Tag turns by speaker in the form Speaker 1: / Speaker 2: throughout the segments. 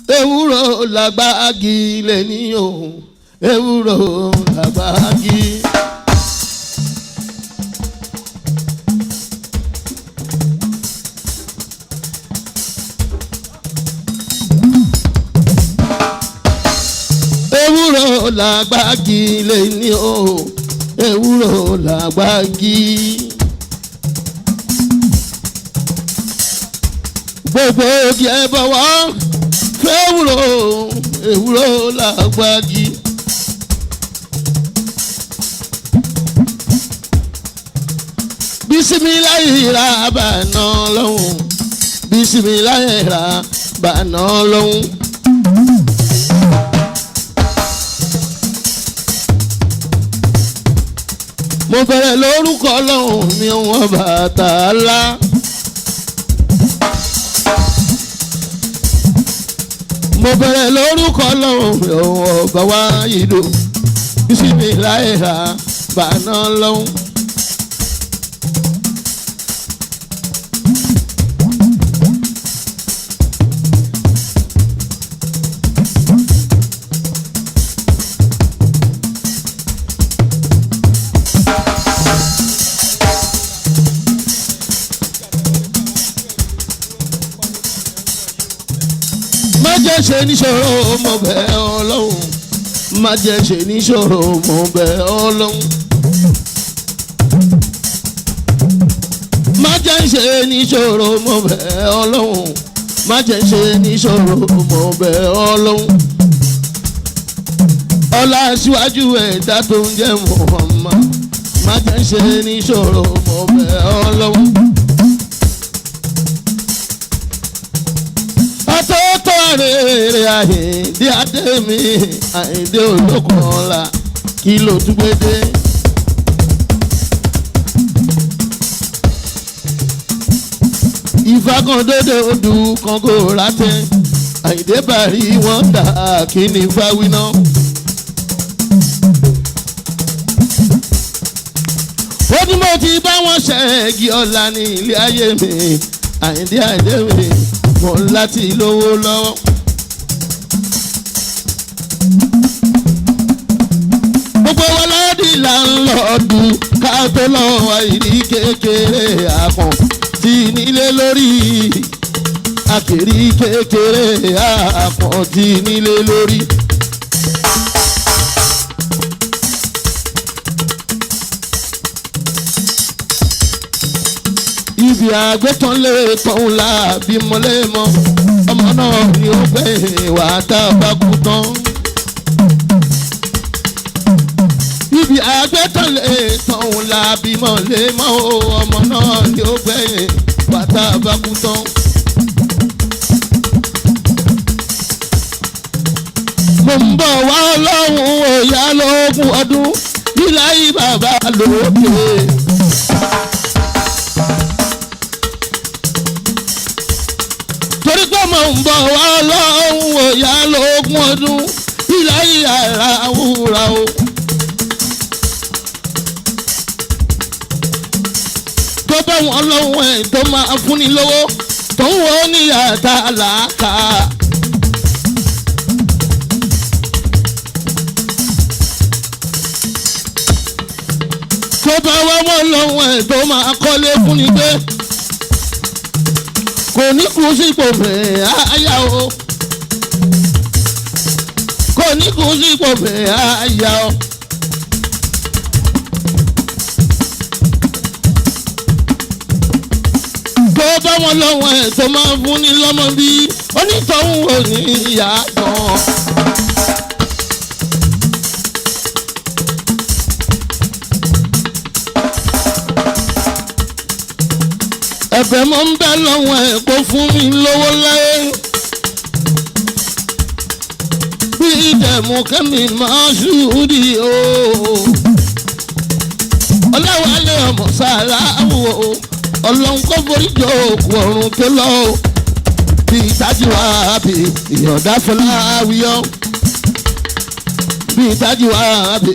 Speaker 1: ewúro làgbági lè ní o ewúro làgbági. ewúro làgbági lè ní o ewúro làgbági. gbogbo ogi ẹ bọ̀wọ̀ fẹ́wúro ewúro làgbági. bisimilayi ra bàná lọ́hùn bisimilayi ra bàná lọ́hùn. mo bẹ̀rẹ̀ lórúkọ Ọlọ́run mi wọ́n Ọbàtálá. mo bẹ̀rẹ̀ lórúkọ Ọlọ́run mi wọ́n ọba wáyìdó bisimilayi ra bàná lọ́hùn. má jẹ́ ṣe níṣòro mo bẹ̀ Ọlọ́run má jẹ́ ṣe níṣòro mo bẹ̀ Ọlọ́run má jẹ́ ṣe níṣòro mo bẹ̀ Ọlọ́run má jẹ́ ṣe níṣòro mo bẹ̀ Ọlọ́run ọlá síwájú ẹ̀dá tó ń jẹ́ Muhammad má jẹ́ ṣe níṣòro mo bẹ̀ Ọlọ́run. Rere Àyìndé Adémi Àyìndé olókun ọ̀la kí ló tún gbé dé. ìfagàndóde odù kàngó rátẹ Àyìndé bàrí wọn dà kí ni fáwíná. ó ní mo ti bá wọn ṣẹ́gi ọ̀la ní ilé ayé mi Àyìndé Adémi mo láti lówó lọ́wọ́. gbogbo wa lọ́dí là ń lọ́ọ̀dù ká tó lọ́wọ́ ìdí kékeré àpọ̀n tí nílé lórí àkèrí kékeré àpọ̀n tí nílé lórí. ibi àgbẹ̀tàn lè tọ̀hún la bí mọ́lẹ́mọ́ ọmọ náà ni ó gbé wà tá a bá kú tán. ibi àgbẹ̀tàn lè tọ̀hún la bí mọ́lẹ́mọ́ ọmọ náà ni ó gbé wà tá a bá kú tán. mo ń bọ̀ wá Ọlọ́run òyà lógún ọdún níláyé bàbá lókè. torí pé mo ń bọ̀ wá Ọlọ́run òyà lógún ọdún ìláyé ara wúra o. tó bá wọn lọ́wọ́ ẹ̀ tó máa fúnni lówó tó ń wọ́n ní àtà làákà. tó bá wọn lọ́wọ́ ẹ̀ tó máa kọ́lé fúnni gbé kò ní kú sípò fẹ́ àyà o kò ní kú sípò fẹ́ àyà o. tó bá wọn lọ́wọ́ ẹ̀ tó máa fún ni lọ́mọ bí onítọ̀hún ò ní ìyá kan. ẹ̀bẹ̀ mọ́ ń bẹ lọ́wọ́ ẹ̀ kó fún mi lówó láyé. bí ìdẹ̀mú kẹ́mi máa ṣùúrì o. Ọláwálé ọmọ Sàláwù o. Ọlọ́run kó forí jọ òkú ọ̀run tó lọ o. bí ìtajú wa bí ìyọ̀dá Fọláwíyọ̀. bí ìtajú wa bí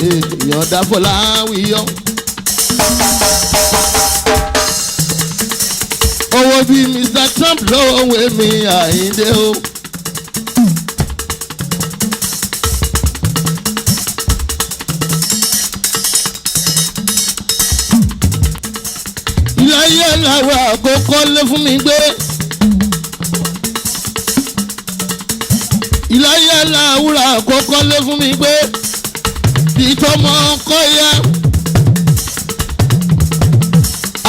Speaker 1: ìyọ̀dá Fọláwíyọ̀. owó bí Mr. Trump lówó mi Àyìndé o. aláwọ̀ àkókò lé fún mi gbé. ìláyà aláwọ̀ àkókò lé fún mi gbé. ìtọ́mọ kọ́ ya.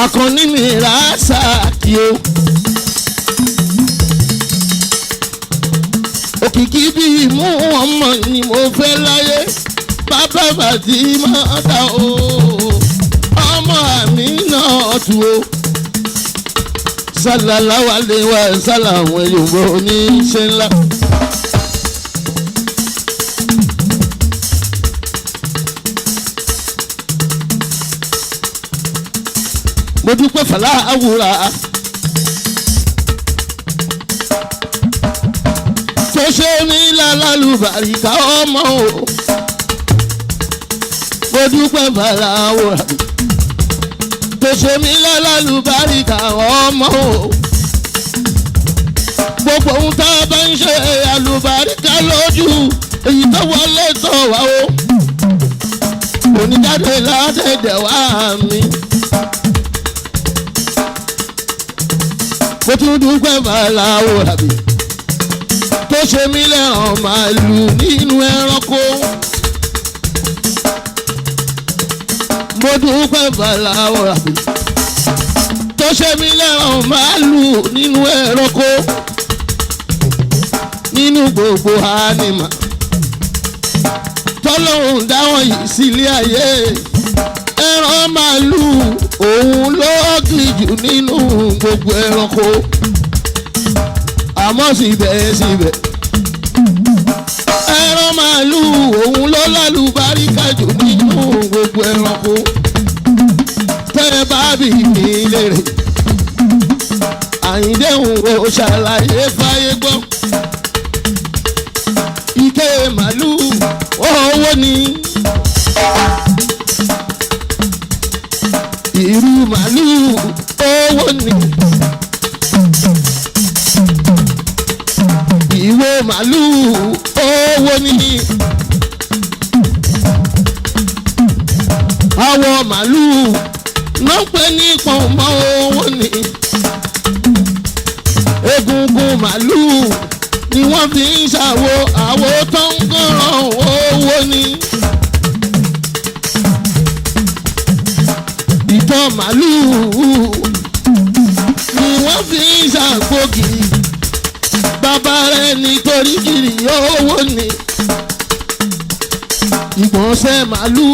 Speaker 1: akọni mi ra sáàkì o. òkìkí bíi mú ọmọ ni mo fẹ́ láyé. bàbá bàtí máa ta o. ọmọ àmì náà tu o. sallallahu alaihi wa sallam Yorùbá oníṣẹ́ ńlá. mo dúpẹ́ fàlà àwùrà tó ṣe mí lálálùbáríkà ọmọ o. mo dúpẹ́ fàlà àwùrà tó ṣe mí lálálùbáríkà ọmọ o. gbogbo ohun tá a bá ń ṣe àlùbáríkà lójú èyí tó wọlé tó wá o. onídàáde ládẹ́dẹ̀ wá mi. mo tún dúpẹ́ bàláwo àbí tó ṣe mí lẹ́hàn màálù nínú ẹranko. mo dúpẹ́ bàláwo àbí tó ṣe mí lẹ́hàn màálù nínú ẹranko. nínú gbogbo ànímà tọ́lọ́hún dáwọn yìí sílé ayé. ẹran màálù òun ló ọ́gìlì jù nínú gbogbo ẹranko. àmọ́ síbẹ̀síbẹ̀ ẹran màálù òun ló lálùbáríkà jù nínú gbogbo ẹranko. tẹ́ bá bí mi lérè àyíndéhùn ò ṣàlàyé fáyé gbọ́. ike màálù owó ni. ìrù màálù owó ni. ìwo màálù owó ni. àwọ̀ màálù náà pé ní pọ̀nmọ́ owó ni. egungun màálù ni wọ́n fi ń ṣàwo àwo tó ń gọ́ràn owó ni. ìtọ̀ màálù ni wọ́n fi ń ṣàgbógi. bàbá rẹ̀ nítorí kiri owó ni. ìgbọ̀nsẹ̀ màálù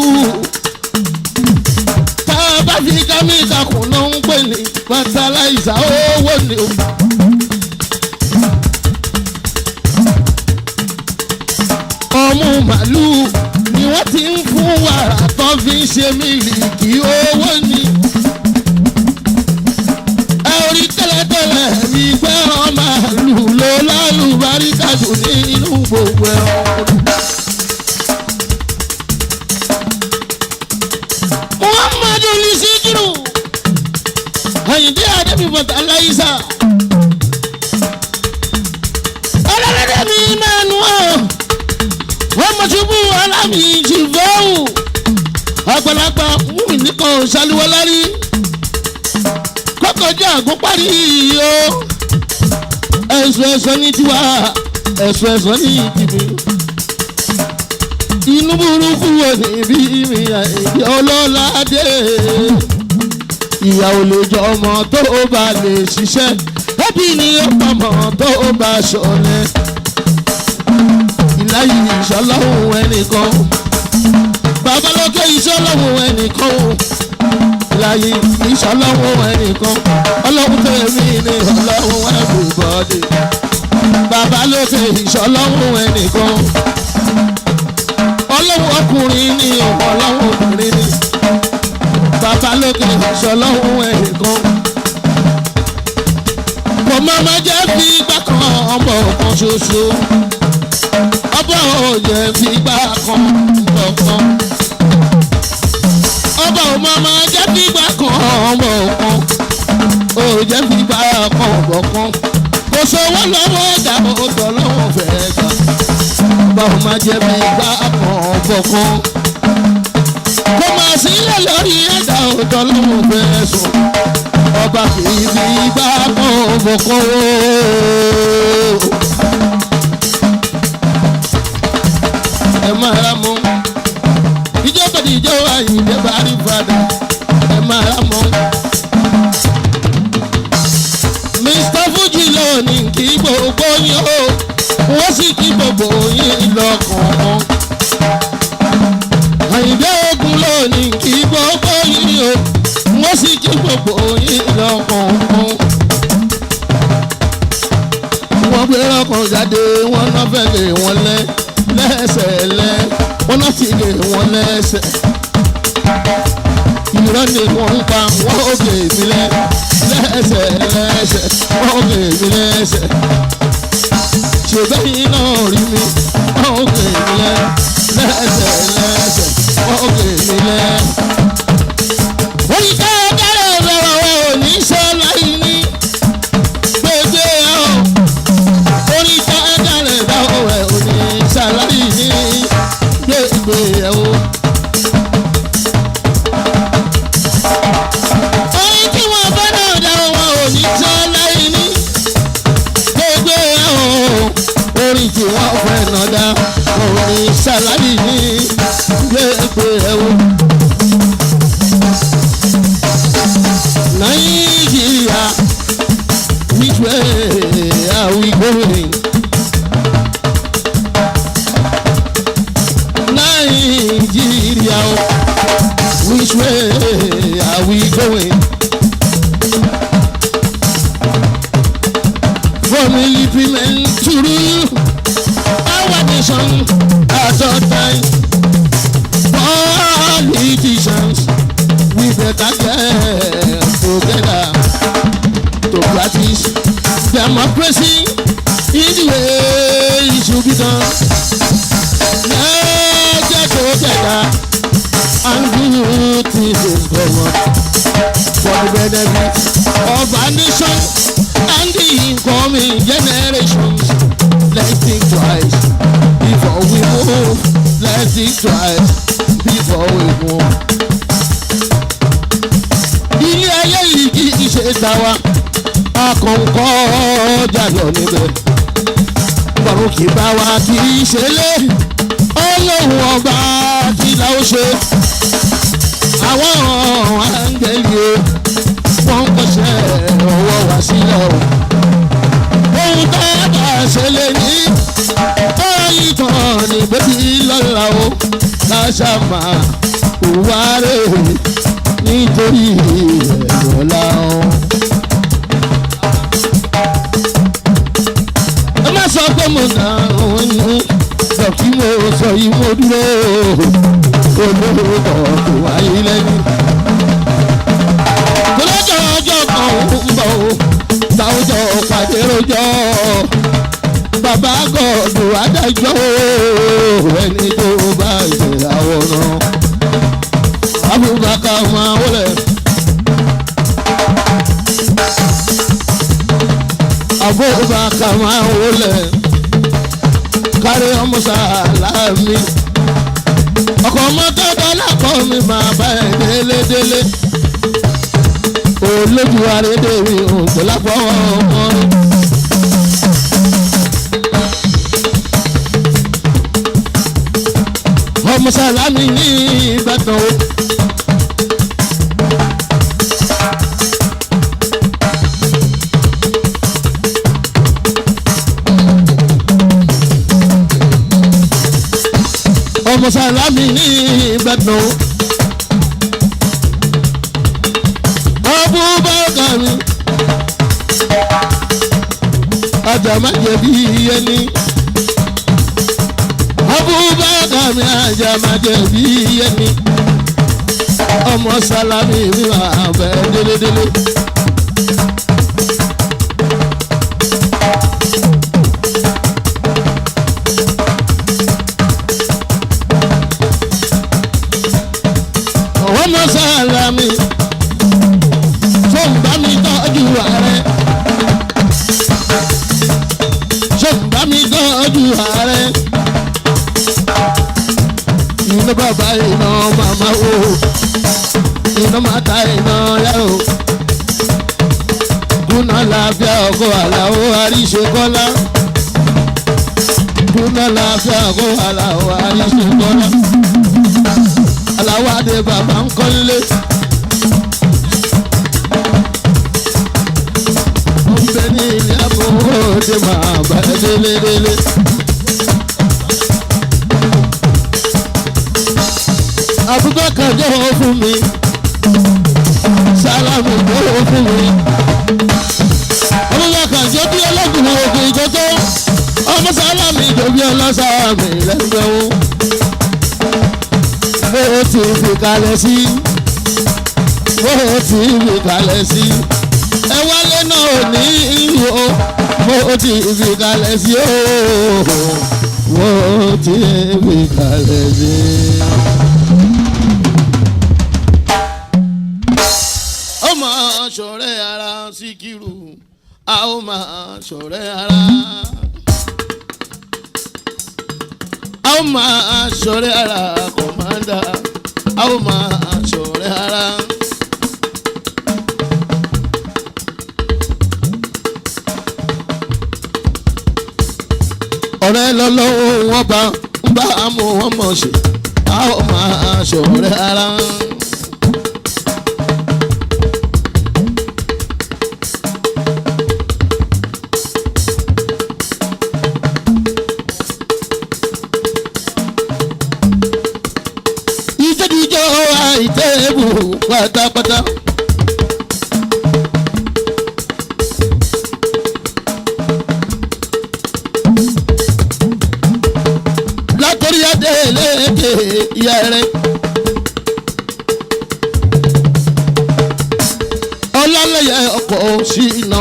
Speaker 1: tá a bá fi kámíkà kùnà ń pè ní fertilizer owó ni o. ọmú màálù ni wọ́n ti ń fún wàrà tó fi ń ṣe mílìkì owó ni. ẹ orí tẹ́lẹ̀tẹ́lẹ̀ mi fẹ́ràn màálù ló lálùbáríkà jù nínú gbogbo ẹ̀rọ. Muhammadu ní Síkírù Àyìndé Adébíbọ̀tà Aláìsà ọlọ́dẹ mi mẹ́nu ọ̀ wọ́n mọ̀ ṣubú alámì ṣìfẹ́hù àgbàlagbà múmi nìkan ṣàlùwọ́lárí kọ́kọ́jọ́ àgùnparí o. ẹ̀sùn ní tiwa ẹ̀sùn ní tìmí. inú burúkú wo ni bí mi àìyá ọlọ́ládé. ìyá ò lè jọ ọmọ tó bá lè ṣiṣẹ́ ẹbí ni ó pamọ́ tó bá ṣọlẹ̀. ìláyé ìṣọlọ́hún ẹnìkan babalókè ìṣọlọ́hún ẹnìkan ìláyé ìṣọlọ́hún ẹnìkan ọlọ́hún tẹ̀mí ni ọlọ́hún everybody. babalókè ìṣọlọ́hún ẹnìkan ọlọ́hún ọkùnrin ni ọlọ́hún obìnrin ni. babalókè ìṣọlọ́hún ẹnìkan kò má jẹ́ fi igbá kan ọmọ kan ṣoṣo. ọba ò jẹ́ fi igbá kan ọmọ kan. ọba ò má jẹ́ fi igbá kan ọmọ kan. ò jẹ́ fi igbá kan ọmọ kan. kò sówó lọ́wọ́ ọ̀gá òtò lọ́wọ́ fẹ́ gbà. ọba ò má jẹ́ fi igbá kan ọmọ kan. kò má sílẹ̀ lórí ẹ̀dá òtò lọ́wọ́ fẹ́ sùn. ọba kìí fi gbá kan bọ̀kan o. ẹ máa ra mọ́ ìjọba ìjọba Àyìndé Bàrí Fàdà ẹ máa ra mọ́. Mr. Fuji lónìí kí gbogbo yín o wọ́n sì kí gbogbo yín lọ́kọ̀ọ̀kan. Àyìndé Ògún lónìí kí gbogbo yín o wọ́n sì kí gbogbo yín lọ́kọ̀ọ̀kan. Wọ́n gbé ọkàn jáde wọ́n náà fẹ́ lé wọn lẹ́sẹ̀ wọ́n náà ti lé wọn lẹ́sẹ̀. Irọ́ ni wọ́n ń pa wọ́n ó gbé mi lẹ́sẹ̀ wọ́n ó gbé mi lẹ́sẹ̀. Ṣùgbọ́n yìí náà rí mi wọ́n ó gbé mi lẹ́sẹ̀ wọ́n ó gbé mi lẹ́sẹ̀. Oyin ká dára bẹ̀rẹ̀ wọ òní sọ́lá yìí ní gbègbè ọ̀. Oyin ká dára bẹ̀rẹ̀ wọ òní sọ́lá yìí ní gbègbè ọ̀. Oyin tí wọ́n bá náà dá wọn òní sọ́lá yìí ní gbègbè ọ̀. Orin tí wọ́n fẹ́ náà dá òní sọ́lá yìí ní gbègbè ọ̀. Nigeria, which way are we going? Nigeria, which way are we going? From implement to rule our nation at all time. Politicians, we better get together to practice democracy in the way it should be done. Let's get together and do things forward for the benefit of our nation and the incoming generations. Let's think twice before we move. Let's think twice before we move. Ilé ayé yìí kì í ṣe tàwa akọ̀ǹkọ̀ ọjà lọ níbẹ̀. Bọ̀rùn kì í bá wa kì í ṣe lé Ọlọ́run ọba kí la ó ṣe. Àwọn áńgẹ́lì o wọ́n ń kọ́ṣẹ́ ọwọ́ wa sílẹ̀ o. Ohun tó bá ṣe lè ní ìtàn ní bébí lọ́la o. Káṣá máa wá rè nítorí ẹ̀rọ̀lá o. Ẹ má sọ pé mo nà òun nù sọ kí mo sọ yìí mo dúró olórúkọ kò wáyé lẹ́nu. Kọ́lọ́jọ́ ọjọ́ kan ń bọ̀ o táwùjọ pàdé rojọ́ bàbá gọ̀ọ̀dù adájọ́ ẹni tó bá ṣe àwòrán. Abubakar máa wọlé. Abubakar máa wọlé. Kárí ọmọ Sàlámì. Ọkọ̀ mọ́tò dọ́là kọ́ mi máa bá ẹ̀ délédélé. Olójú arédè mi ò tó lápò ọmọ rẹ̀. Ọmọ Sàlámì ní Ìbàdàn o. Ọmọ Sàlámì ní Ìbàdàn o. Abubakar mi ajá má jẹ̀bi ẹni. Abubakar mi ajá má jẹ̀bi ẹni. Ọmọ Sàlámì mi máa bẹ̀ délédélé. Ọmọ Sàlámì fún bá mi tọ́jú ààrẹ. Ṣọ́nbà mi tọ́jú ààrẹ. Iná bàbá iná màmá o. Iná màtá iná yá o. kùnà láfíà ọkọ̀ àlàó àríṣekọ́lá kùnà láfíà ọkọ̀ àlàó àríṣekọ́lá aláwọ̀ adé bàbá ń kọ́lé. ó ń bẹ ní ilé àbúrò òde máa bá ẹ délédélé. Abubakar jọ̀wọ́ fún mi Sálámù jọ̀wọ́ fún mi Abubakar jọ bí ọlọ́gùn ògùn ìjọ́tọ́ ọmọ Sálámù jọ bí ọlọ́sàmì lẹ́gbẹ̀wò mo ti fi kalẹ̀ sí mo ti fi kalẹ̀ sí ẹ wálé náà ò ní ìwò mo ti fi kalẹ̀ sí ooo mo ti fi kalẹ̀ sí. ó máa ṣọ̀rẹ́ ara Síkírù a ó máa ṣọ̀rẹ́ ara a ó máa ṣọ̀rẹ́ ara kọ̀mándà a ó máa ṣọ̀rẹ́ ara. ọ̀rẹ́ lọ́lọ́wọ́ wọn bá mú wọn mọ̀ ṣe a ó máa ṣọ̀rẹ́ ara. Ìtẹ́bù pátápátá. Látọ̀rí adé léèké ìyá rẹ̀. Ọlálẹ́yẹ ọkọ̀ sí iná.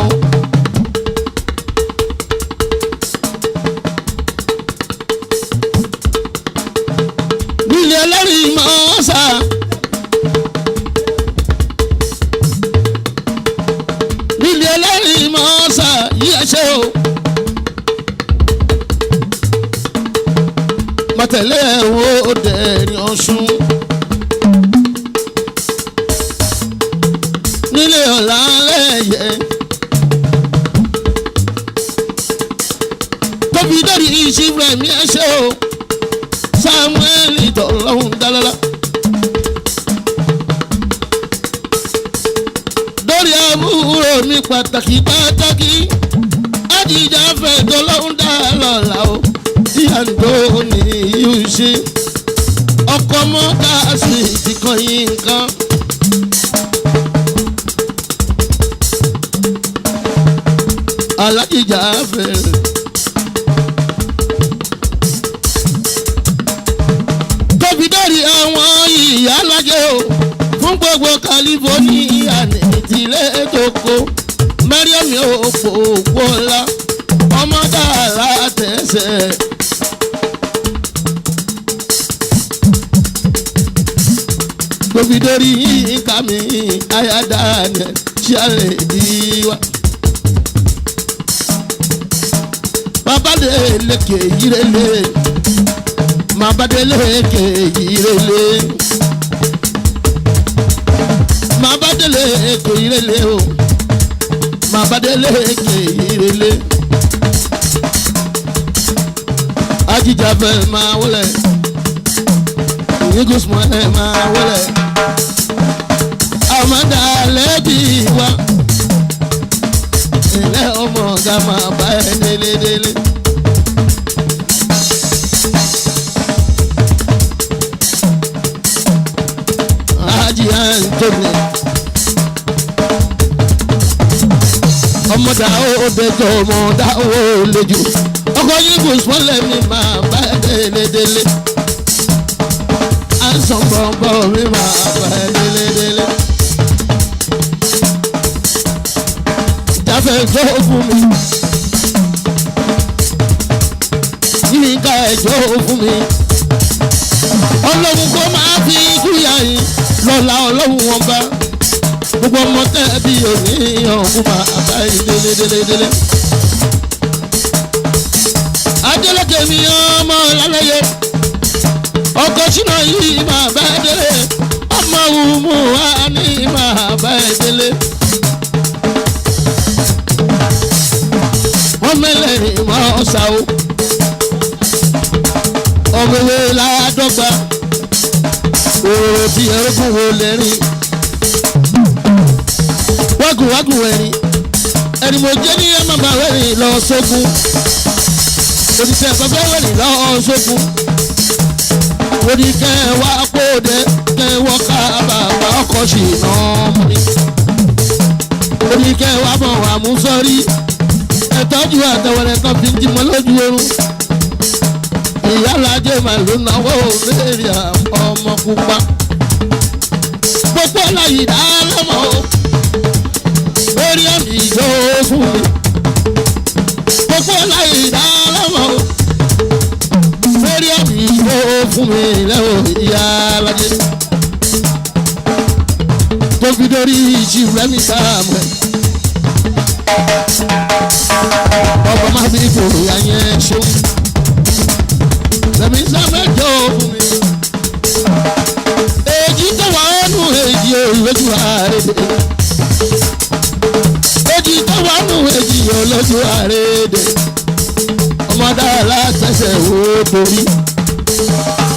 Speaker 1: Nílé ẹlẹ́rìí máa ń sá. Mọ̀tẹ́lẹ̀ ẹ̀wọ̀ òde ní Ọ̀ṣun nílé ọ̀la lẹ́yẹ tóbi dórí ìṣirò mi ẹ̀ṣẹ́ o Samuel ìtọ̀lọ́hún dálára lórí àbúrò mi pàtàkì àdìjà fẹ́ tọ́lọ́hún dá lọ́la o. Àǹdó ni yóò ṣe ọkọ̀ mọ́tà sí ti kan yín nǹkan. Alájìjà fẹ̀rẹ̀. Tóbi dórí àwọn ìyá alájẹ o fún gbogbo California ní ìtìlẹ̀ ètòkò Mariam òpópó ńlá ọmọdé alátẹ̀sẹ̀. Dobidori kami ayadane ṣàlẹ̀ diwa. Mabadele ke yirele, mabadele ke yirele, mabadele ke yirele o, mabadele ke yirele. Ajija fẹ́ máa wọlé, ìyígùsùn ẹ̀ máa wọlé. Amada lẹ́bi wa ilé ọmọ ọ̀gá máa bá ẹ délédélé. Ajì Anthony ọmọdà ó dẹjọ́ ọmọdà ó lẹ́jọ́ ọkọ̀ yíkù sọ́lẹ̀ mi máa bá ẹ délédélé. Àìsàn bọ̀m̀bọ̀ mi máa bá ẹ délédélé. Ìjáfẹ́ ẹjọ́ fún mi, yíká ẹjọ́ fún mi. Ọlọ́run kó máa fi kúyà yín lọ́la ọlọ́run wọn bá. Gbogbo ọmọ tẹ́bí òní ọ̀hún máa bá yín délédélé. Adélèké mi ọmọ lálẹ́yẹ, ọkọ̀ ṣínà yìí máa bá ẹ délé. Ọmọ òun mú wa ní máa bá ẹ délé. ọ̀sà o ọ̀gbẹ̀wé ládọ́gba òrò tí ẹrúkún wo lẹ́rìn wágùnwágùn ẹ̀rìn ẹni mo jẹ́ ní ẹ̀ máa wẹ̀rìn lọ sógun òdìsẹ́ bàbá wẹ̀rìn lọ sógun òdì kẹwàá kóde kẹwọ́ ká bàbá ọkọ̀ ṣì náà mú ni òdì kẹwàá bọ̀ wà mú sọ́rí ẹ̀tọ́jú àtẹwẹ̀rẹ̀ kan fi ń jí mọ́ lójú oorun ìyálàjẹ màlúù náwó léèrè ọmọ pupa gbogbo láyìí dá lọ́mọ lórí àmì ìjọ fún mi gbogbo láyìí dá lọ́mọ lórí àmì ìjọ fún mi lẹ́wọ̀ ìyálàjẹ tóbi lórí ìjì rẹ́mi sáàmù ọkọ̀ má bí kò yá yẹn ṣó lẹ́mi sábẹ́jọ́ fún mi. Èjì tó wà nù èjì olójú àrèdè. Èjì tó wà nù èjì olójú àrèdè. Ọmọdé alátẹsẹ̀ wo torí.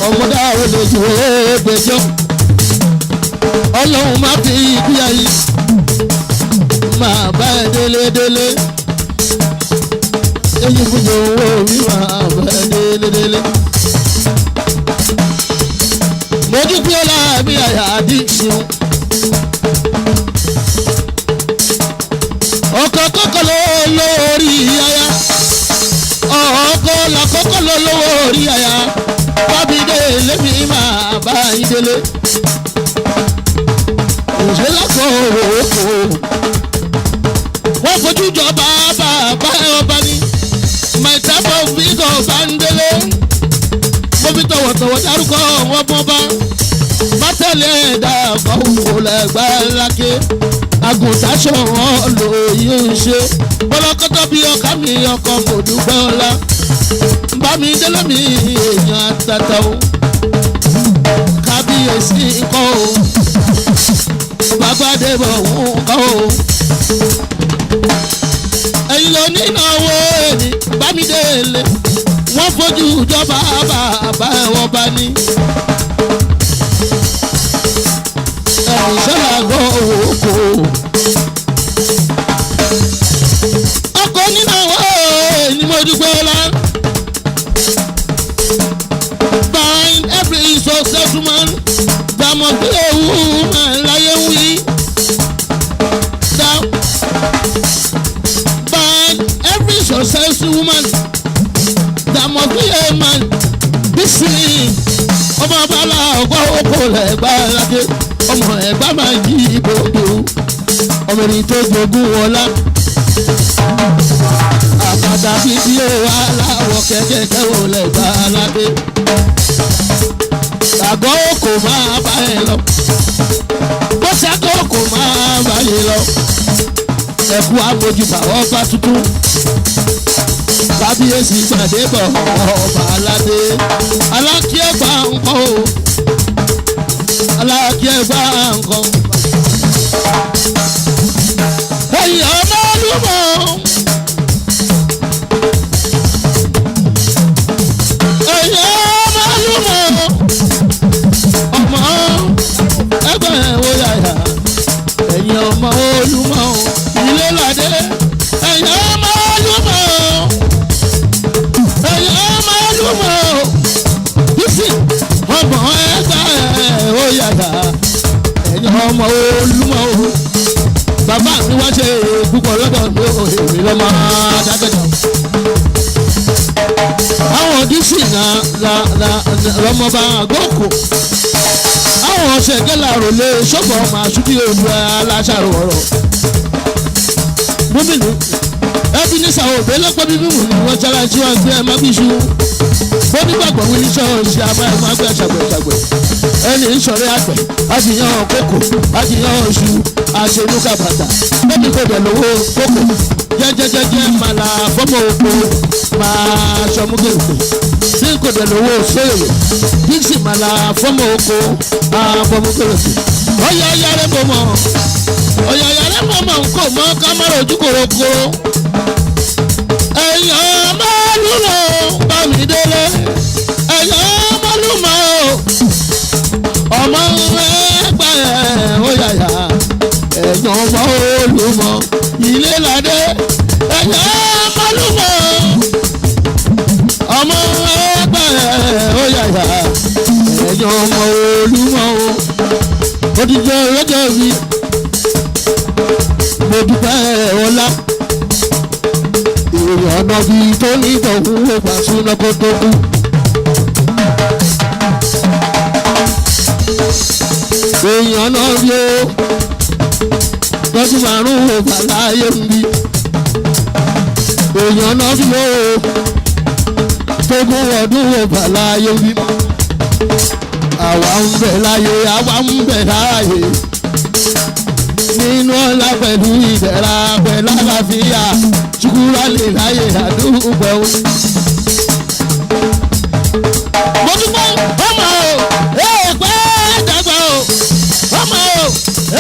Speaker 1: Ọmọdé olójú ògbẹ́jọ́. Ọlọ́run má fi ibi ayé. Máa bá ẹ délédélé. Èyí fún mi owó mi máa bá ẹ délédélé. Mojú pé ọlá mi àyà àdìsíun. Ọkọ̀ kọ́kọ́ ló lórí aya. Ọkọ̀ làkọ́kọ́ ló lórí aya. Bábídé lémi máa bá yín délé. Òṣè lọ́kọ̀ òkò. Wọ́n fojú jọba bàbá ọba ní. My type of figure bá ń délé. Mo fi tọ̀wọ̀tọ̀wọ̀ dárúkọ wọn bọ́ bá. Bátẹ̀lẹ̀ ẹ̀dá fọ́wọ́ lẹ́gbà lákè. Àgùntàṣọ wọn lò yóò ṣe. Bọ́lọ́kọ́tọ́ bí ọkà mi ọkọ̀ kò dúpẹ́ ọlá. Bá mi délé mi èèyàn àtàtà o. Kábíyèsí kọ́ o. Bàbá Débọ̀ ń kọ́ o. Ẹ̀yin ló ní ìnáwó èmi bá mi délé. Wọ́n fojú ìjọba bàbá wọn bá ní. Ẹ̀rìn sọ́la gbọ́ òkò. Ọkọ̀ nínú àwọn ni mo dúpẹ́ ọlá. Bind every successful man that must be a woman láyé wí. Bind every successful woman that must be a man. Bísí ọmọ bàlá ọgbọ́n oko lẹ́gbà lákè. Ọmọ ẹ̀gbá máa yí ibodò. Ọmọ ènìyàn tó jogún wọlá. Àpàdà bíbí ó wà láwọ̀ kẹ́kẹ́kẹ́ ò lẹ́gbà lákè. Àgọ́ òkò máa bá ẹ lọ. Bó ṣàgọ́ òkò máa bá yẹ lọ. Ẹ̀kú àmójúbà ọba tuntun. Kábíyèsí Gbàdébọ̀ ọba aládé. Alákíẹ́gbà ńkọ́ o. Alákíẹ́gbà ńkọ́. Ẹ̀yin ọmọ olúmọ. Ẹ̀yin ọmọ olúmọ. Ọmọ ẹgbẹ́ wo yàyà. Ẹ̀yin ọmọ olúmọ. Ilé ládé. Ẹ̀yin ọmọ olúmọ. Ẹ̀yin ọmọ olúmọ. Bísí ọmọ ẹgbẹ́ wo yàyà. Ẹ̀yin ọmọ olúmọ. Bàbá mi wá ṣe púpọ̀ lọ́dọ̀ mi ò èmi lọ́mọ adájọ́. Àwọn dísì lọ́mọba àgọ́kù. Àwọn ọ̀sẹ̀ gẹ́lá rọ̀lé ṣọ́bọ̀ ọmọ àṣùdí olú aláṣàrò ọ̀rọ̀. Gómìnà ẹbí ní sàwọn òbí lọ́pọ̀ bíbí wù ní wọ́n jára tí wọ́n gbé ẹ̀mọ́ bíṣu. Bónígbàgbọ́ wí ní ṣọ́ọ̀ṣì àbá ẹ̀mọ́ àgbẹ̀ ṣàgbẹ̀ṣàgbẹ̀. Ẹni ìṣọ̀rẹ́ àgbẹ̀, àjìyàn kókò, àjìyàn oṣù, àṣelúkà bàtà. Bẹ́ẹ̀ni kò dẹ̀ lówó kókò. Jẹ́jẹ́jẹ́jẹ́ màlà fọ́mọ oko máa ṣọmú gèrègbè. Bí kò dẹ̀ lówó sóyè. Bíksì màlà fọ́mọ oko máa fọ́mú gèrègbè. Ọ̀yà yàrá mọ̀ mọ̀. Ọ̀yà yàrá mọ̀ mọ̀ nkò mọ́ ká má rojú kòròkòrò. Ẹ̀yàn máa. adé ẹ̀yà ọmọlúmọ̀ ọmọ ẹgbẹ́ ó yàyà ẹ̀yà ọmọ olúmọ̀ ó ti jẹ́ ọlọ́jọ́ mi mo dúpẹ́ ọlá èrò ọ̀nà bíi tó ní ìtọ̀hún ó gbà súná kó tó kú. èèyàn náà bí ó lọ́dún márùn-ún ògbà láyé ń bí èèyàn náà bí ó tógún ọdún ògbà láyé ń bí àwa ń bẹ láyé àwa ń bẹ láyé nínú ọlá pẹ̀lú ìdẹ̀ra pẹ̀lú àlàáfíà ṣùkúrà lè láyé àdúgbò o. mo dúpẹ́ ọmọ o èèpẹ́ dàgbà o ọmọ o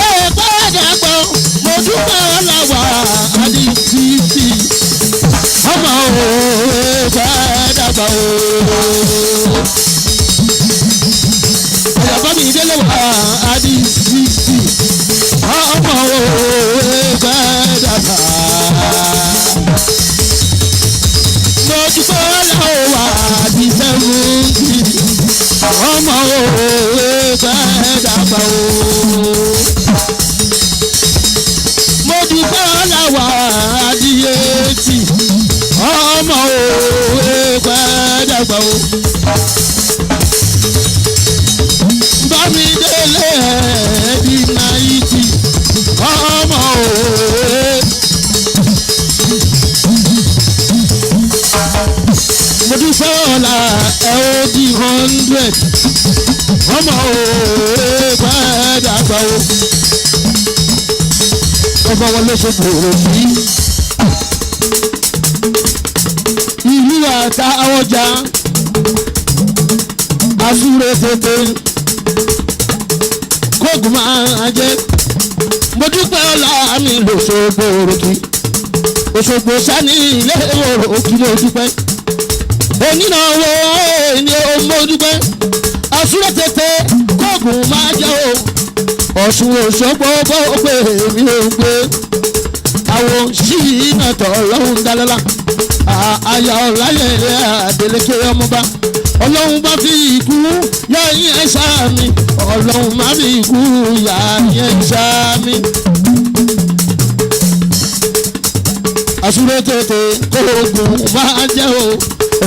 Speaker 1: èèpẹ́ dàgbà o mo dúpẹ́ ọlọ́wà àdìsísì ọmọ o èèpẹ́ dàgbà o. ọ̀yàbọ̀ mi délé wà àdìsísì ọmọ o èèpẹ́ dàgbà. mo dúpẹ́ ọlọ́wà àdìsẹ́wọ̀nsì ọmọ o èèpẹ́ dàgbà o. mo dúpẹ́ ọlọ́wà àdìyẹ́tì ọmọ o èèpẹ́ dàgbà o. bámi délé ẹ̀ẹ́dì náìtì ọmọ o. mo dúpẹ́ ọ̀la ẹ̀ ó di 100 ọmọ o èèpẹ́ dàgbà o. ọmọ wọn ló ṣe gbòòrò sí ìlú àta ọjà àsúré tètè kóògùn máa jẹ. mo dúpẹ́ ọ̀la mi lòṣogbo òròkì Òṣogbo sani ilé òròkì mo dúpẹ́ onínáwó ni mo dúpẹ́ àsúré tètè kóògùn máa jẹ o. Ọ̀ṣun Òṣogbo bó gbé mi ò gbé àwọn ṣìnà tọ̀ lọ́hùn dálọ́lá àyà ọ̀láyẹ̀lẹ̀ àdélékè ọmọba ọlọ́run bá fi ikú yá yín ẹ̀ṣá mi ọlọ́run má fi ikú yá yín ẹ̀ṣá mi. àsúré tètè kóògùn máa jẹ́ o.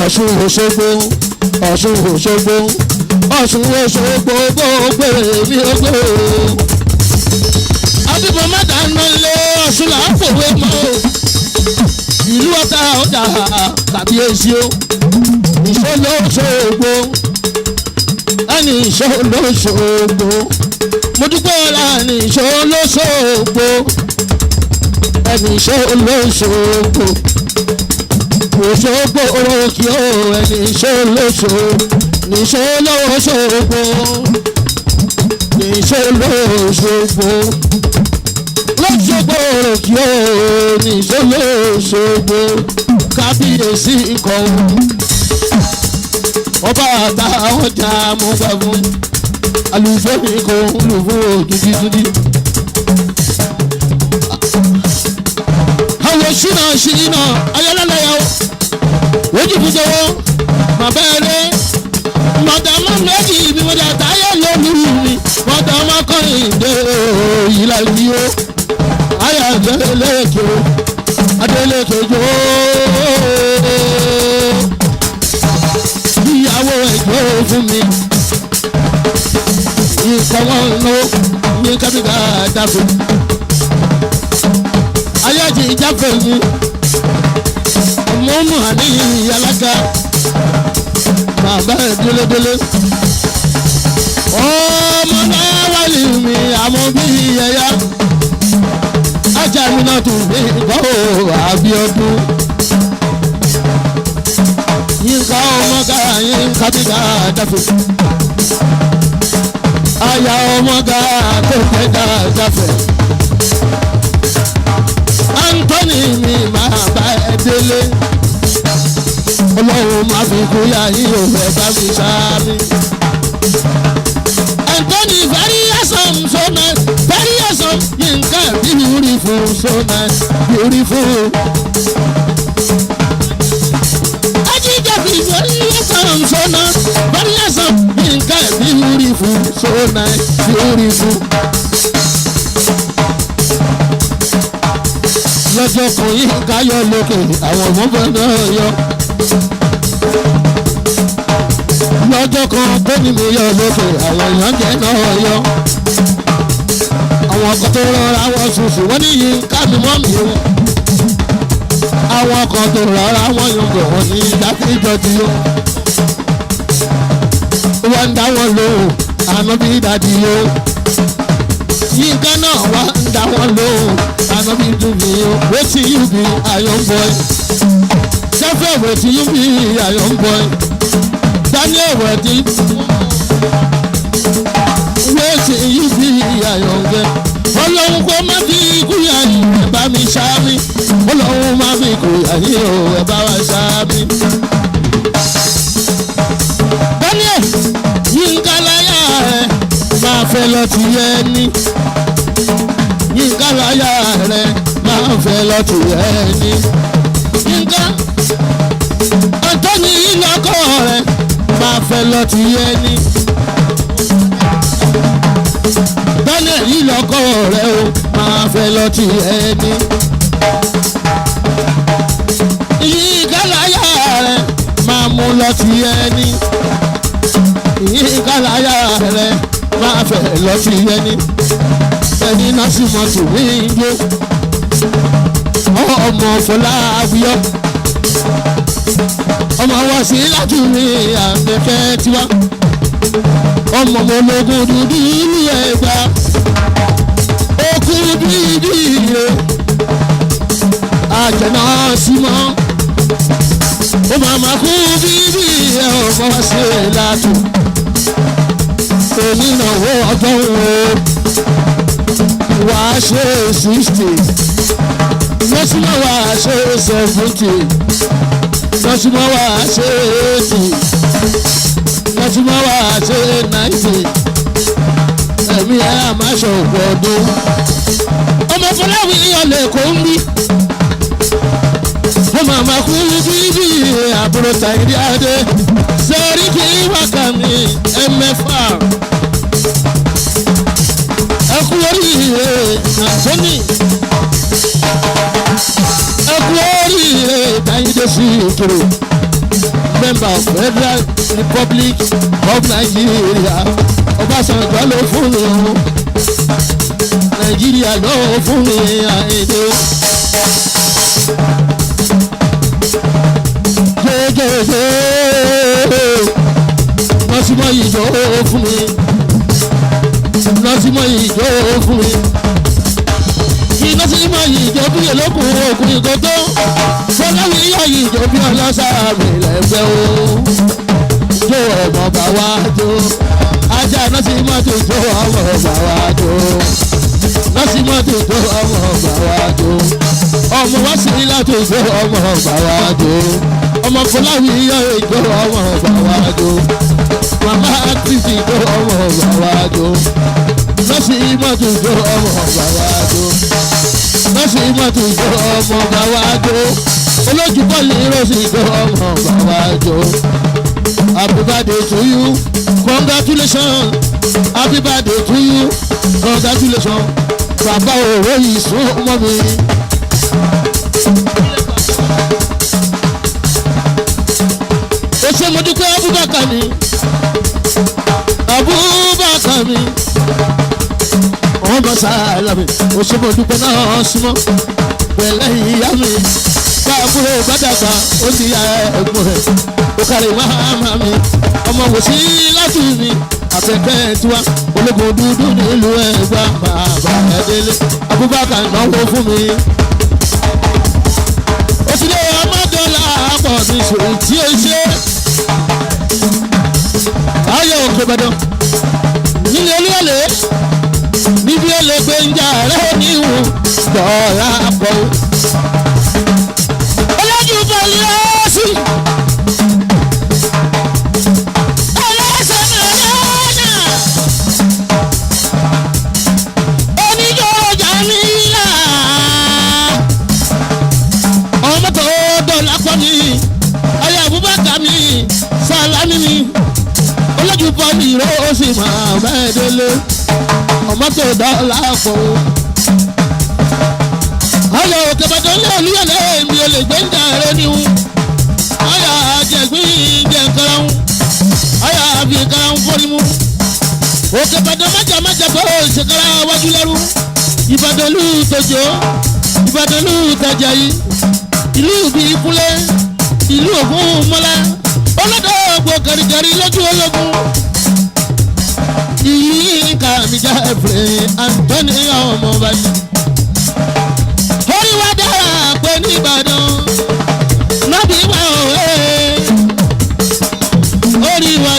Speaker 1: Ọ̀ṣun Òṣogbo Ọ̀ṣun Òṣogbo Ọ̀ṣun Òṣogbo bó gbé mi ò gbé o. àbíbọ̀ má dáná lé Ọ̀ṣun là ń fòwe mọ́ o. ìlú ọ̀tá ọ̀dà kàbíyèsí o. Ìṣolóṣogbo ẹni Ìṣolóṣogbo mo dúpẹ́ ọ̀la ẹni Ìṣolóṣogbo ẹni Ìṣolóṣogbo Òṣogbo òròkì o ẹni Ìṣolóṣogbo ní Ìṣolóṣogbo ní Ìṣolóṣogbo lọ́ṣogbo òròkì o ní Ìṣolóṣogbo kábíyèsí kan ọba àtà ọjà mo gbà fún alùfẹ́ mi kò ń lù fún òkìkí túndí. àwọn ṣìnà ayọ́lẹ́lẹ́yàwó ojú ìfúnjọwọ́ màbẹ́rẹ́ mọ̀dàmọ́ méjì bí mo dà táyà lólu mi mọ̀dàmọ́ kọ́hìndé ìlà ìdí o ayà adélèké adélèké jò ìyàwó ẹ̀jọ́ fún mi ìkọ̀wọ́ ló ní kábíkà dàbò ayájí ìjáfẹ́ mi mọ́mú àníyàn ìyálága bàbá ẹ̀ délédélé ọmọ náà wálé mi àmọ́ bí yẹyà ajá mi náà tún bí ìgbọ́ àbíọ́dún yínká ọmọga yínká bíga dáfẹ́ aya ọmọga tó fẹ́ dáfẹ́ Anthony mi máa bá ẹ délé ọlọ́run máa fi kú yá yín ò fẹ́ bá mi sáámi. Anthony very handsome so nice very Variation Yinka beautiful, so nice, beautiful. Ajija variation, so nice, variation Yinka beautiful, so nice, beautiful. Lọ́jọ́ kan Yinka yọ lókè, àwọn ọmọ náà yọ. Lọ́jọ́ kan tóní mi yọ lókè, àwọn èèyàn jẹ́ náà yọ. Àwọn ọkọ̀ tó rọra wọ́n ṣoṣù wọ́n ní Yinka mi mọ́ mi o. Àwọn ọkọ̀ tó rọra wọ́n yọ̀ngọ̀ wọ́n ní dákìjọ́ ti yó. Wọ́n ń dá wọn lóhùn àná bí dàdí yó. Yinka náà wá ń dá wọn lóhùn àná bí dùnmí yó. Wetin you be iron boy? Sẹ́fẹ̀ wetin you be iron boy? Daniel wetin you be iron girl? Ọlọ́run kò má fi ikú yà yín ẹ̀ bá mi ṣáámi. Ọlọ́run má fi ikú yà yín o ẹ̀ bá wa ṣáámi. Daniel Yinka láyà rẹ̀ máa fẹ́ lọ ti yẹ ní. Yinka láyà rẹ̀ máa fẹ́ lọ ti yẹ ní. Yinka Anthony lọ́kọ̀ rẹ̀ máa fẹ́ lọ ti yẹ ní. Daniel yìí lọ́kọ̀ rẹ̀ o máa fẹ́ lọ ti ẹni. Yinka láyà rẹ̀ máa mú lọ ti ẹni. Yinka láyà rẹ̀ máa fẹ́ lọ ti ẹni. Ẹni náà sì mọ̀ tó ní ijó. Ọmọ Fọláwíyọ̀. Ọmọ wa sí láti rí àgbẹ̀fẹ́ tiwa. Ọmọ ológun dúdú ìlú Ẹ̀gbá. Okú dídí ire. Àjẹ̀nà símọ́. Ó màmá kú dídí ẹ̀ ọmọ wa sí látò. Onínáwó ọjọ́ wo wà á ṣe 60. Lọ́sùmọ́ wà á ṣe 70. Lọ́sùmọ́ wà á ṣe 80. Lọ́sùmọ́ wà á ṣe 90. Ẹ̀mí ẹ̀ á máa ṣọ̀pọ̀ ọdún. Ọmọ Fọláwíyọ̀ lè kó ń bí. Ó màmá kú bíbí àbúrò Tàìdí Adé. Sẹ́rí kí wákà mi ẹ̀mẹ́fà. Ẹ kú oríire Anthony. Ẹ kú oríire Tàìdé Síkírù. Member of Federal Republic of Nigeria. Ọbásanjọ́ ló fún mi o. Nàìjíríà ló fún mi àìdè. Jẹjẹrẹ lọ́símọ́ ìjọ fún mi. Lọ́símọ́ ìjọ fún mi. Kí lọ́símọ́ ìjọ bí olókùn òkun ìkọ́tọ́. Fọláwíyọ̀ ìjọ bí ọlọ́sàmì lẹ́gbẹ́ o. Jó ọmọ bá wá jó. Ajá lọ́símọ́ tó jó ọmọ bá wá jó. Lọ́símọ́ tó jó ọmọ bá wá jó. Ọmọ wá sí látò jó ọmọ bá wá jó. Ọmọ Fọláwíyọ̀ ìjọ ọmọ bá wá jó. Màmá Kristi jó ọmọ bá wá jó. Lọ́símọ́ tó jó ọmọ bá wá jó. Lọ́símọ́ tó jó ọmọ bá wá jó. Olójúkọ́ lè rọ́ọ̀sì jó ọmọ bá wá jó. Happy birthday to you, congratulations. Happy birthday to you, congratulations. Bàbá òwe yìí sún mọ́ mi. Ó ṣe mo dúpẹ́ Abubakar mi. Abubakar mi. Ọmọ sáàlà mi. Ó ṣe mo dúpẹ́ náà súnmọ́. Pẹ̀lẹ́ ìyá mi. Báàbúrò gbàdàgbà ó ti ya ẹ̀gbọ́n rẹ̀. Ó kárí máàmá mi. Ọmọ wò sí láti mi. Àfẹ́fẹ́ tiwa. Ológun dúdú nílùú Ẹ̀gbá. Bàbá Ẹ̀dẹ́lé. Abubakar náwó fún mi. Òsìlè ọmọdọ́là pọ̀ ní ìṣòro tí ó ṣe. Ayọ̀ òkè Ìbàdàn. Nílé olúwọ̀lẹ̀. Níbi olè gbé ń jà rẹ̀ níwò. Dọ̀ọ̀lá pọ̀. Olójú bọ̀lì ọ̀sì. Ẹlẹ́sẹ̀ mẹ́rẹ́nà. Oníjọ́ alámi mi olójú pọ́ọ̀lì ró ó sì máa bẹ́ẹ̀ délé ọmọ tó dọ́là pọ̀ ọyọ òkè bàtà ńlẹ olúyọlẹ mi ò lè gbé ń dàrẹ níhun ọyọ àjẹgbín jẹ karahun ọyọ àfi karahun fọrímù òkè bàtà májàmájà bó ṣèkára wájú lẹ́rú ìbàdàn lù tòjó ìbàdàn lù tàjàyí ìlú bí ikúlẹ̀ ìlú ògún mọ́lá ọlọ́dọ̀ ògbó gàrígàrí lójú ológun ìlú ìka àmìjà ẹ̀fẹ̀ Anthony ọmọ báyìí. orí wa dára pé ní Ìbàdàn nábì wà òwe orí wa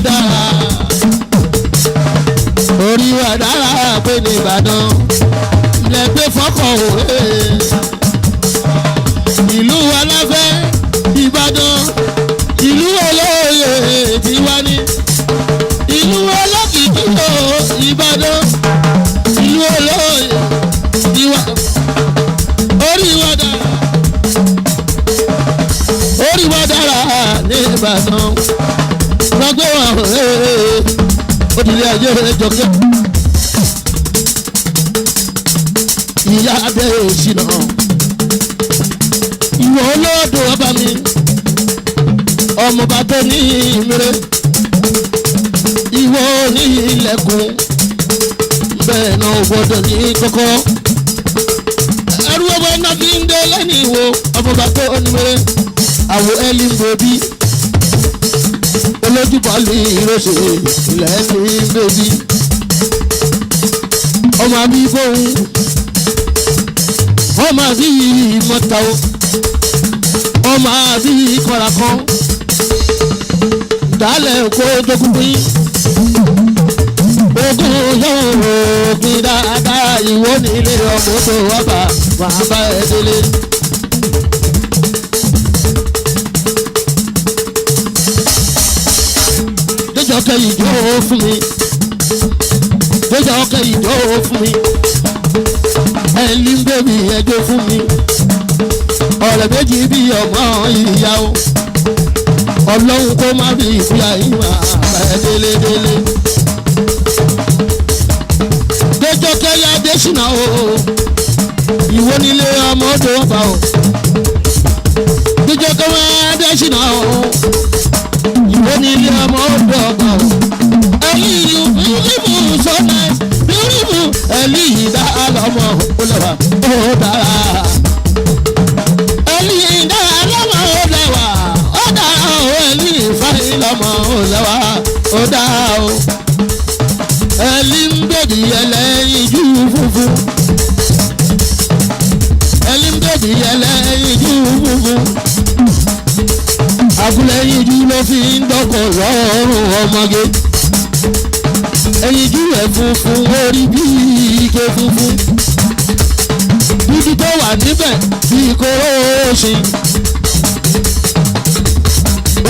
Speaker 1: dára pé ní Ìbàdàn lẹ́gbẹ́ fọ́kàn òwe ìlú aláfẹ́ Ìbàdàn ìlú olóyè tiwa ní ìlú olókìkí o Ìbàdàn ìlú olóyè tiwa orí wa dára ní Ìbàdàn lọ́gbẹ́ wa òdìlẹ̀ ajé jọkẹ́ ìyá abẹ́ òsínà ìwọ olóòdò ọba mi ọmọba tó ní ìmúre ìwọ ní ilẹ̀kùn bẹ́ẹ̀ náà gbọ́dọ̀ ní kọ́kọ́rọ́ ẹrú ọba náà fi ń dé lẹ́ni ìwọ ọmọba tó ní ìmúre àwọ̀ ẹ̀lì mbòbí olójúbọ̀lù ìrọ̀ṣẹ̀ ilẹ̀ ní mbòbí ọmọ àbí fóun ọmọ àbí mọ́ta o ọmọ àbí kọ́ra kan dálẹ̀ kó jogun pín ogun yóò gbin dáadáa ìwọ nílé ọmọ tó wọ́pà máa bá ẹ délé. Déjọ́ kẹ́yìn jó fún mi déjọ́ kẹ́yìn jó fún mi ẹ̀lí ń bèbí ẹjọ́ fún mi ọ̀rẹ́ méjì bí ọmọ ìyá o ọlọ́run kó má fi ìfúyà ìwà ẹ̀ délédélé. déjọ́ kẹ́yà dẹ́sínà o ìwọ nílé ọmọ odò ọba o déjọ́ kẹ́yà dẹ́sínà o ìwọ nílé ọmọ odò ọba o ẹ̀yìn ìlú sọ́nà bírímù ẹ̀lí ìdá lọ́mọ olùwà ó dára ẹ̀lí ìdá lọ́mọ olùwà ó dára o ẹ̀lí ìfáyín lọ́mọ olùwà ó dára o ẹ̀lí ń bèdì ẹlẹ́yin jú funfun ẹ̀lí ń bèdì ẹlẹ́yin jú funfun àgùlẹ̀yìn jú ló fi ń dọ́kọ̀ lọ́rùn ọmọge ẹ̀yìn jú ẹ̀ funfun orí bí ike funfun dúdú tó wà níbẹ̀ bí kóró ṣe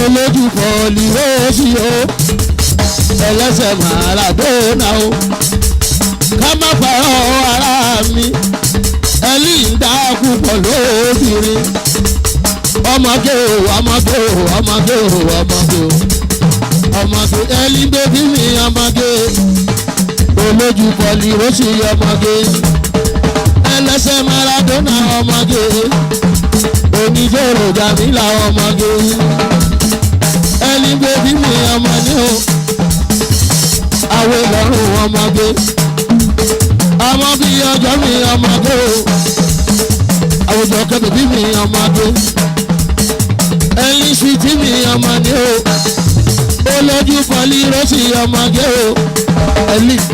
Speaker 1: olójú pọ̀lì róòsì o ẹlẹ́sẹ̀ Maradona o ká má parọ́ ara mi ẹ̀lí ń dá púpọ̀ lóbìnrin ọmọge o ọmọge o ọmọge o ọmọge o ọmọge ẹ̀lí bébí mi ọmọge olójú pọ̀lì róòsì ọmọge ẹlẹ́sẹ̀ Maradona ọmọge oníjòrò Jamila ọmọge ẹ̀lí bébí mi ọmọge o àwẹ̀ lọ́rùn ọmọge ọmọ bí ọjọ́ mi ọmọge o àwùjọ kẹ́bẹ̀bí mi ọmọge ẹ̀yìn ṣùtì mi ọmọge o olójú pọ̀lì róòsì ọmọge o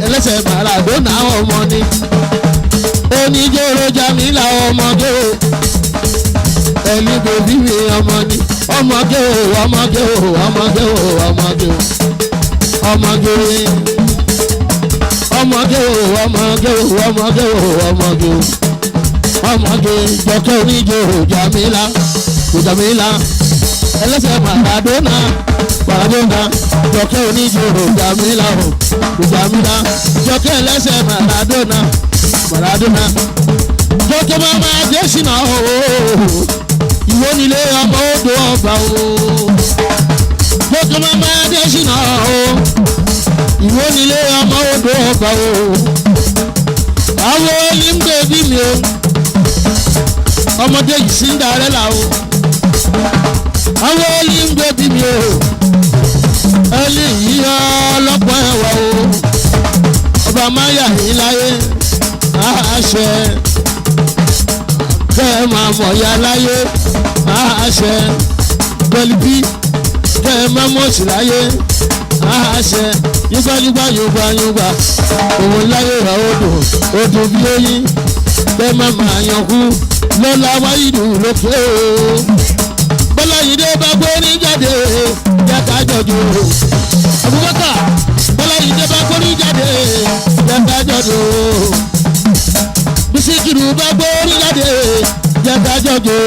Speaker 1: ẹlẹ́sẹ̀ Maradona ọmọ ni oníjòrò Jamila ọmọge o ẹ̀lí bèbí mi ọmọ ni ọmọge o ọmọge o ọmọge o ọmọge o ọmọge ọmọge o ọmọge o ọmọge o ọmọge o ọmọge jọkẹ́ oníjòrò Jamila Jamila ẹlẹ́sẹ̀ Maradona jọkẹ́ oníjòrò Jamila o Jamila jọkẹ́ ẹlẹ́sẹ̀ Maradona jọkẹ́ mama Adésínà o ìwọ nílé ọmọ odò ọba o jọkẹ́ tó máa máa dé ṣìnà o ìwọ nílé ọmọ odò ọgbà o àwọn olíńgbò bí mi o ọmọdé yìí sí ń darẹ́ là o àwọn olíńgbò bí mi o ẹlẹ́ yìí ọlọ́pàá ẹ̀wà o ọba máyà yìí láyé àṣẹ kẹ́ ẹ máa mọ̀ ya láyé àṣẹ pẹ̀lú kẹ́ ẹ máa mọ̀ sí láyé àṣẹ yúgbáyúgbá yúgbáyúgbá òun láyé rà odò bí oyin kẹ́ máa máa yankú lọ́la wáyìdù lókè o bọ́lá yìí dé bá gbórí jáde yàtá jọjọ Abubakar bọ́lá yìí dé bá gbórí jáde yàtá jọjọ Bísíkìrù bá gbórí jáde yàtá jọjọ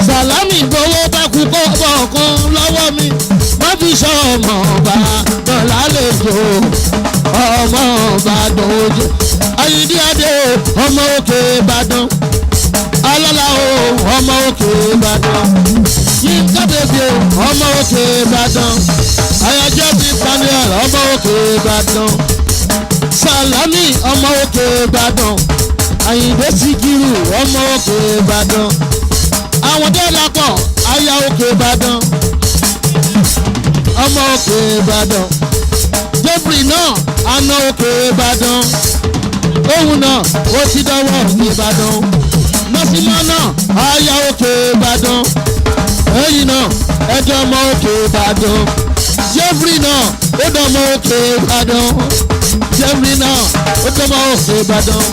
Speaker 1: Sàlámì gbowó bá kú kọ́ ọ̀kan lọ́wọ́ mi má fi sọ ọmọ ọba dọ̀là lẹ́jọ́ ọmọ ọba dọ̀wọ́jọ́ Ayíǹde Adé ọmọ òkè Ìbàdàn alala o ọmọ òkè Ìbàdàn Yínká Bèbí o ọmọ òkè Ìbàdàn Ayọ̀jọ́ bí Daniel ọmọ òkè Ìbàdàn Sàlámì ọmọ òkè Ìbàdàn Àyìndé Síkírù ọmọ òkè Ìbàdàn àwọn Délapọ̀ aya òkè Ìbàdàn ọmọ òkè Ìbàdàn Jeffrey náà àna òkè Ìbàdàn òun náà ó ti dánwò òkè Ìbàdàn Nọ́símọ́ náà aya òkè Ìbàdàn ẹ̀yìn náà ẹjọ́ ọmọ òkè Ìbàdàn Jeffrey náà ó dánmọ òkè Ìbàdàn Jeffrey náà ó dánmọ òkè Ìbàdàn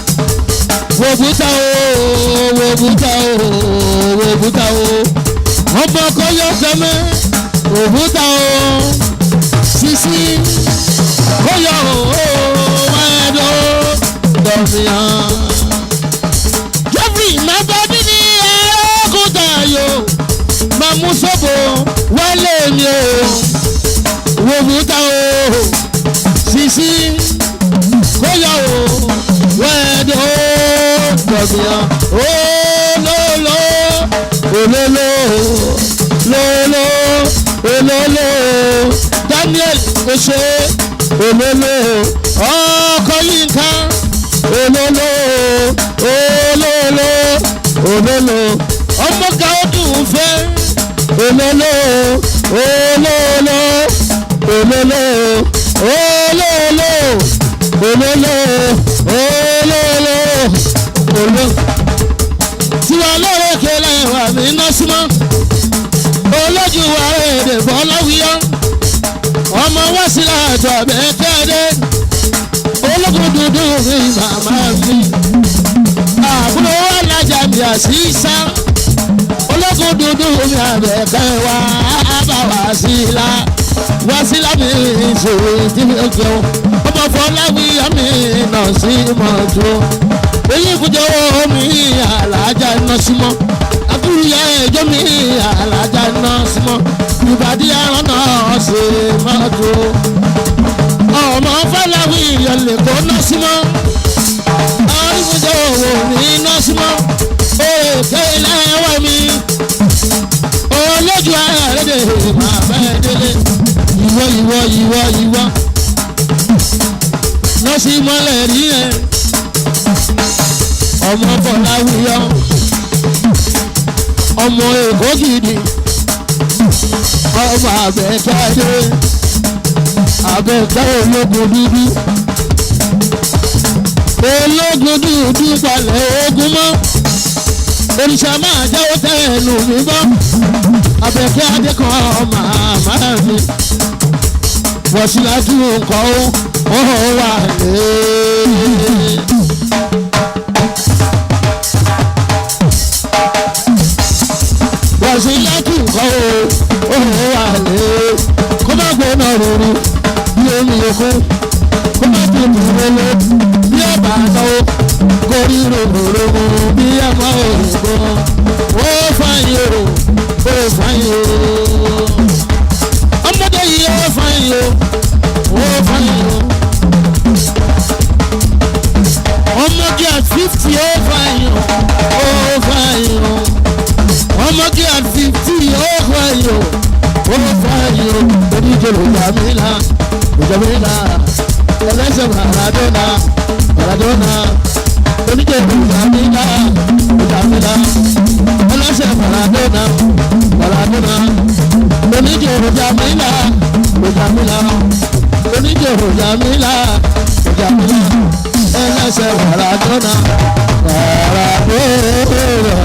Speaker 1: wòbúta o wòbúta o wòbúta o ọmọ kọyọ fẹmẹ wòbúta o sisi kọyọ o wẹẹdọ dọfìyàn. Jeffrey má bá bí ní ẹ̀ẹ́dọ́gùtà yó máa mú sọ́bò wálé mi o wòbúta o sisi kọyọ o wẹẹdọ dọfìyàn olólo olólo lolo olólo Daniel ose olólo ọkọ Yínká olólo olólo olólo ọmọ Gáúdù fẹ́ olólo olólo olólo olólo olólo olólo olólo tiwa lóore kele wà mí Nọ́símọ́ olójú wa èdè bọ́láwíyọ́ ọmọ wá sí láàtọ̀ àbẹ̀kẹ́dẹ́ ológun dúdú mi màmá mi àbúrò alájà mi àṣìṣà ológun dúdú mi àbẹ̀kẹ́ wa bá wá sí lámì ìṣòro tí mi ò jẹun ọmọ Fọláwíyọ́ mi Nọ́símọ́ èyí kújọ mi alájà Nọ́símọ́ àbúrúyẹ ẹjọ́ mi alájà Nọ́símọ́ ìbàdí àrùn náà ṣe mọ́tò ọmọ Fọláwíyọ́ lè kó Nọ́símọ́ àríkújọ mi Nọ́símọ́ òkè lẹ́wọ̀ mi olójú àrẹ́dẹ̀ máa bẹ́ẹ̀ délé ìwọ Nọ́símọ́ lè rí ẹ ọmọ Fọláwíyọ́ ọmọ Èkó gidi ọmọ Àbẹ̀kẹ́ ológun dúdú palẹ̀ ogun mọ́ òrìṣà máa jáwọ́ tẹ́ẹ̀nù mi bọ́ Àbẹ̀kẹ́ Adé kan màmá mi Wọ̀sílátù nǹkan ó wà lé. Wọ̀sílátù nǹkan ó wà lé. Kó má gbóná rúru bí omi òkun, kó má tutù lélẹ̀ bí ọ̀bà náwó, kó rí rògbòrògbò bí ẹ̀fọ́ òyìnbó. Ó fàyè o. Ọmọdé yìí ó fàyè o. Ọmọge at 50 ó fàyè o. Ọmọge at 50 ó fàyè o. Maradona Maradona oníjòkó Jamila Jamila ẹlẹ́sẹ̀ Maradona Maradona oníjòkó Jamila Jamila oníjòkó Jamila Jamila ẹlẹ́sẹ̀ Maradona Maradona.